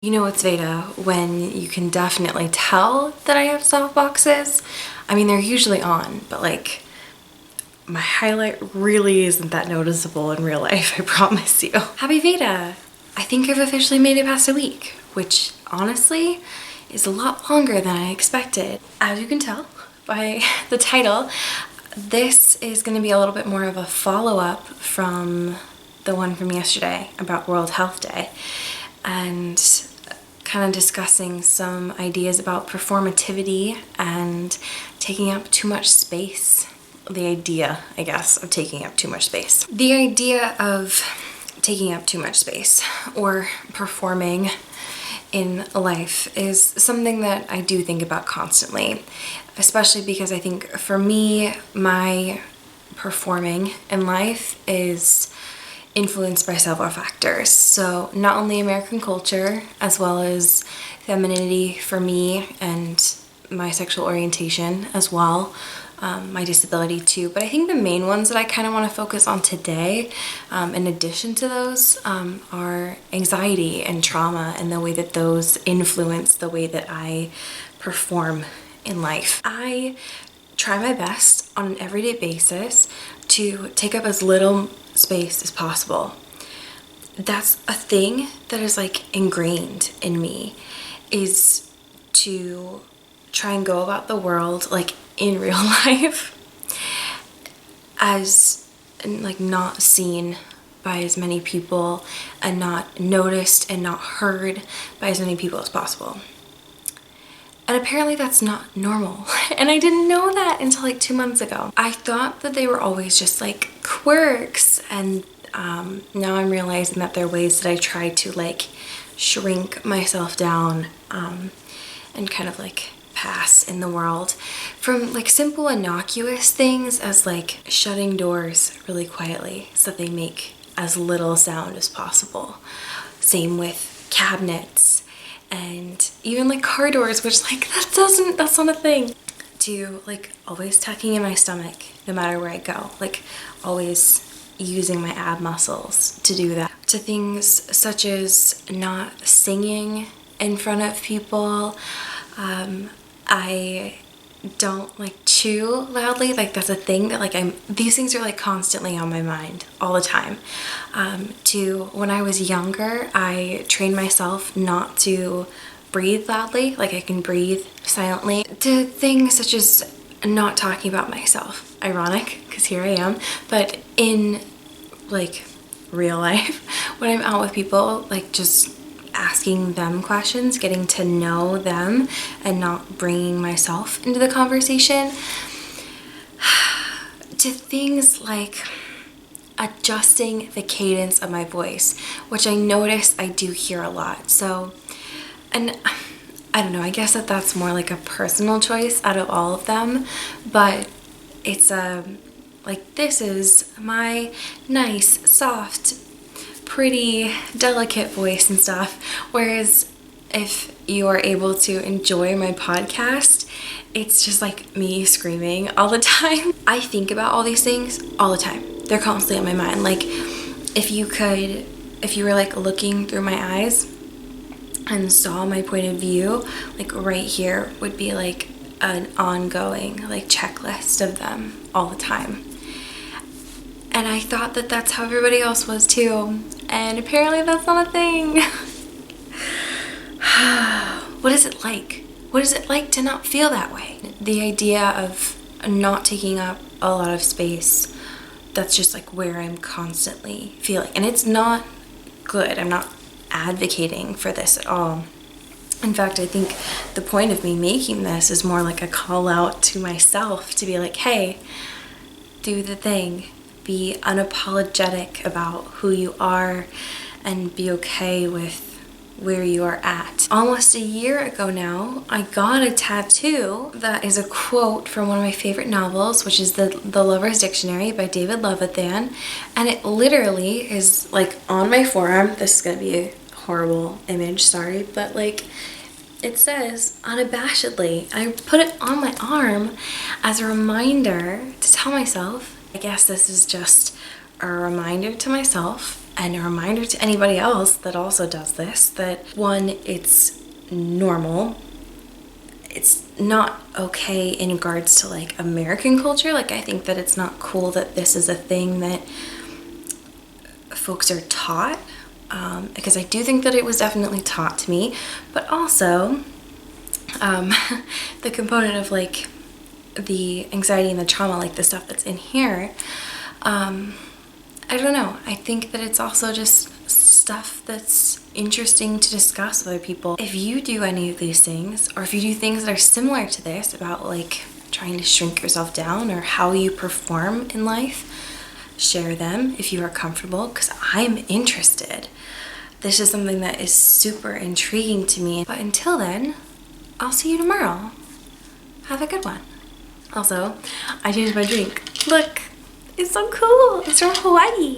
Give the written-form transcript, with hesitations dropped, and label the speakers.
Speaker 1: You know it's VEDA when you can definitely tell that I have softboxes. I mean, they're usually on, but like my highlight really isn't that noticeable in real life, I promise you. Happy VEDA! I think I've officially made it past a week, which honestly is a lot longer than I expected. As you can tell by the title, this is going to be a little bit more of a follow-up from the one from yesterday about World Health Day, and kind of discussing some ideas about performativity and taking up too much space. The idea, I guess, of taking up too much space. The idea of taking up too much space or performing in life is something that I do think about constantly, especially because I think for me, my performing in life is influenced by several factors. So not only American culture, as well as femininity for me and my sexual orientation as well, my disability too. But I think the main ones that I kind of want to focus on today, in addition to those, are anxiety and trauma and the way that those influence the way that I perform in life. I try my best on an everyday basis to take up as little space as possible. That's a thing that is like ingrained in me, is to try and go about the world like in real life as like not seen by as many people and not noticed and not heard by as many people as possible. And apparently that's not normal. And I didn't know that until like 2 months ago. I thought that they were always just like quirks, and now I'm realizing that they're ways that I try to like shrink myself down and kind of like pass in the world. From like simple innocuous things as like shutting doors really quietly so that they make as little sound as possible. Same with cabinets. And even like car doors, which like that's not a thing. To like always tucking in my stomach no matter where I go, like always using my ab muscles to do that. To things such as not singing in front of people. I don't like chew loudly, like that's a thing that like these things are like constantly on my mind all the time. To when I was younger, I trained myself not to breathe loudly, like I can breathe silently. To things such as not talking about myself, ironic because here I am, but in like real life when I'm out with people, like just asking them questions, getting to know them and not bringing myself into the conversation. To things like adjusting the cadence of my voice, which I notice I do hear a lot. So, and I don't know, I guess that's more like a personal choice out of all of them, but it's like this is my nice, soft, pretty delicate voice and stuff, whereas if you are able to enjoy my podcast, it's just like me screaming all the time. I think about all these things all the time. They're constantly on my mind. Like if you were like looking through my eyes and saw my point of view, like right here would be like an ongoing like checklist of them all the time. And I thought that that's how everybody else was too. And apparently that's not a thing. What is it like? What is it like to not feel that way? The idea of not taking up a lot of space, that's just like where I'm constantly feeling. And it's not good. I'm not advocating for this at all. In fact, I think the point of me making this is more like a call out to myself to be like, hey, do the thing. Be unapologetic about who you are and be okay with where you are at. Almost a year ago now, I got a tattoo that is a quote from one of my favorite novels, which is The Lover's Dictionary by David Levithan, and it literally is like on my forearm. This is gonna be a horrible image, sorry, but like it says unabashedly. I put it on my arm as a reminder to tell myself, I guess this is just a reminder to myself And a reminder to anybody else that also does this, that one, it's normal. It's not okay in regards to like American culture. Like, I think that it's not cool that this is a thing that folks are taught, because I do think that it was definitely taught to me, but also the component of like the anxiety and the trauma, like the stuff that's in here, I don't know. I think that it's also just stuff that's interesting to discuss with other people. If you do any of these things, or if you do things that are similar to this about like trying to shrink yourself down or how you perform in life, share them if you are comfortable, because I'm interested. This is something that is super intriguing to me. But until then, I'll see you tomorrow. Have a good one. Also, I changed my drink. Look, it's so cool. It's from Hawaii.